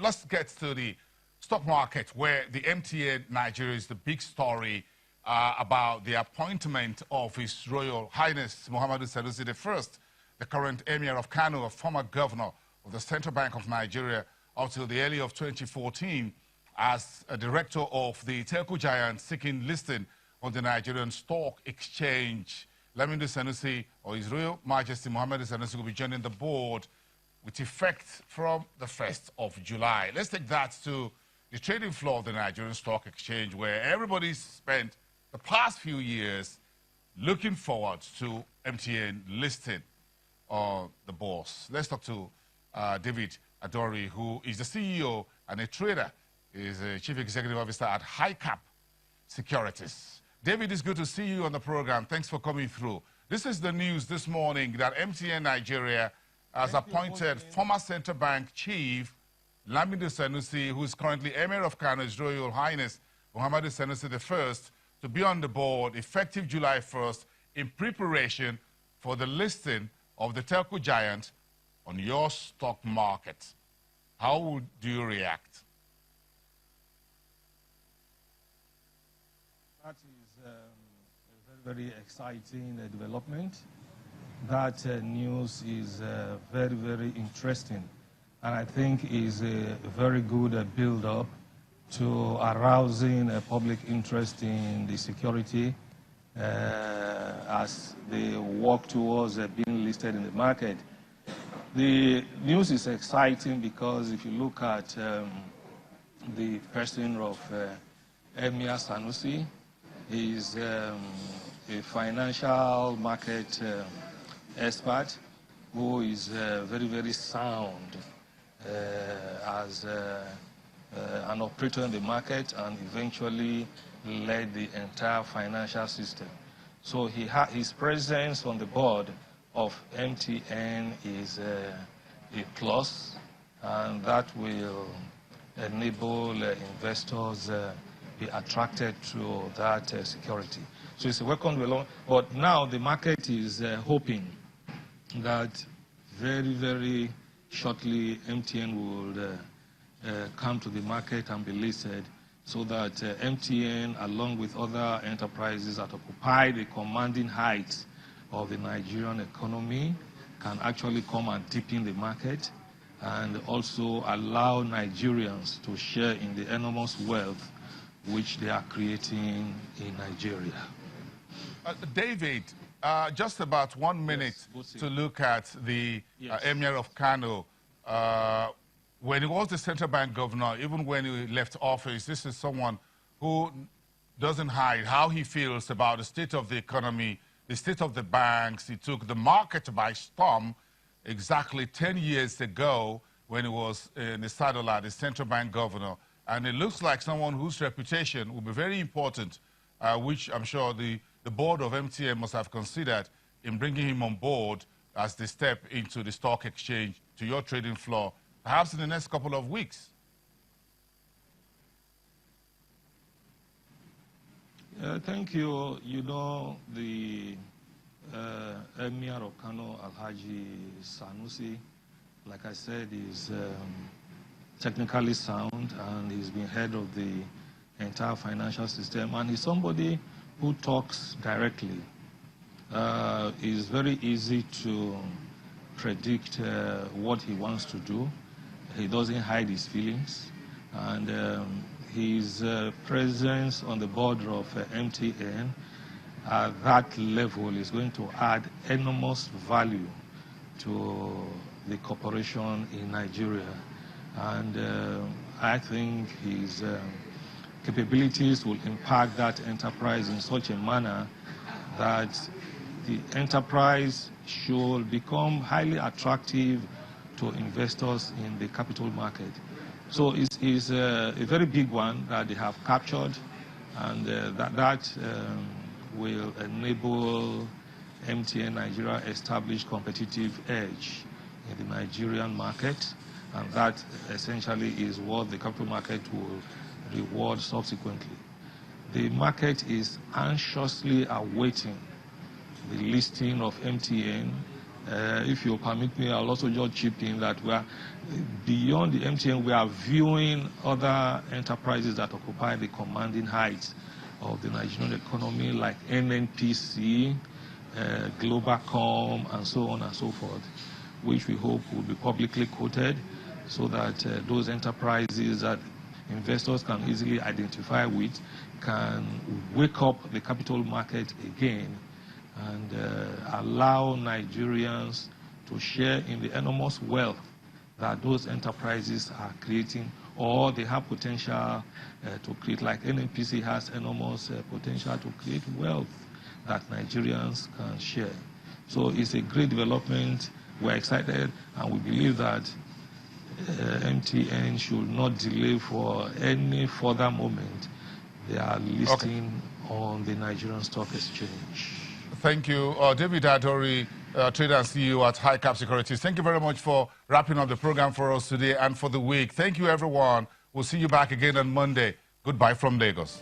let's get to the stock market, where the MTN Nigeria is the big story about the appointment of His Royal Highness Muhammadu Sanusi I, the current Emir of Kano, a former governor of the Central Bank of Nigeria up till the early of 2014, as a director of the telco giant seeking listing on the Nigerian Stock Exchange. Lamido Sanusi, or His Royal Majesty Muhammadu Sanusi, will be joining the board with effect from the 1st of July. Let's take that to the trading floor of the Nigerian Stock Exchange, where everybody's spent the past few years looking forward to MTN listing on the bourse. Let's talk to David Adonri, who is the CEO and a trader. He is a Chief Executive Officer at HighCap Securities. David, it's good to see you on the program. Thanks for coming through. This is the news this morning that MTN Nigeria has appointed former Central Bank Chief Lamido Sanusi, who is currently Emir of Kano, His Royal Highness Muhammadu Sanusi I, to be on the board effective July 1st in preparation for the listing of the telco giant on your stock market. How do you react? That is a very, very exciting development. That news is very, very interesting, and I think is a very good build-up to arousing public interest in the security as they work towards being listed in the market. The news is exciting because if you look at the person of Emir Sanusi, he is a financial market expert who is very, very sound as an operator in the market and eventually led the entire financial system. So his presence on the board of MTN is a plus, and that will enable investors be attracted to that security. So it's a welcome development. But now the market is hoping that very, very shortly MTN will come to the market and be listed, so that MTN, along with other enterprises that occupy the commanding heights of the Nigerian economy, can actually come and deepen the market and also allow Nigerians to share in the enormous wealth which they are creating in Nigeria. David, just about 1 minute to look at the Emir of Kano. When he was the central bank governor, even when he left office, this is someone who doesn't hide how he feels about the state of the economy, the state of the banks. He took the market by storm exactly 10 years ago when he was in the saddle as the central bank governor. And it looks like someone whose reputation will be very important, which I'm sure the board of MTN must have considered in bringing him on board as they step into the stock exchange to your trading floor, perhaps in the next couple of weeks. Thank you. You know, the Emir of Kano, Alhaji Sanusi, like I said, is technically sound, and he's been head of the entire financial system, and he's somebody who talks directly. It's very easy to predict what he wants to do. He doesn't hide his feelings, and his presence on the board of MTN at that level is going to add enormous value to the corporation in Nigeria. And I think his capabilities will impact that enterprise in such a manner that the enterprise should become highly attractive to investors in the capital market. So it's a very big one that they have captured, and that will enable MTN Nigeria establish competitive edge in the Nigerian market. And that essentially is what the capital market will reward subsequently. The market is anxiously awaiting the listing of MTN If you'll permit me, I'll also just chip in that we are, beyond the MTN, we are viewing other enterprises that occupy the commanding heights of the Nigerian economy, like NNPC, Globalcom, and so on and so forth, which we hope will be publicly quoted so that those enterprises that investors can easily identify with can wake up the capital market again and allow Nigerians to share in the enormous wealth that those enterprises are creating, or they have potential to create, like NNPC has enormous potential to create wealth that Nigerians can share. So it's a great development. We're excited, and we believe that MTN should not delay for any further moment. They are listing on the Nigerian Stock Exchange. Thank you. David Adonri, trader and CEO at High Cap Securities. Thank you very much for wrapping up the program for us today and for the week. Thank you, everyone. We'll see you back again on Monday. Goodbye from Lagos.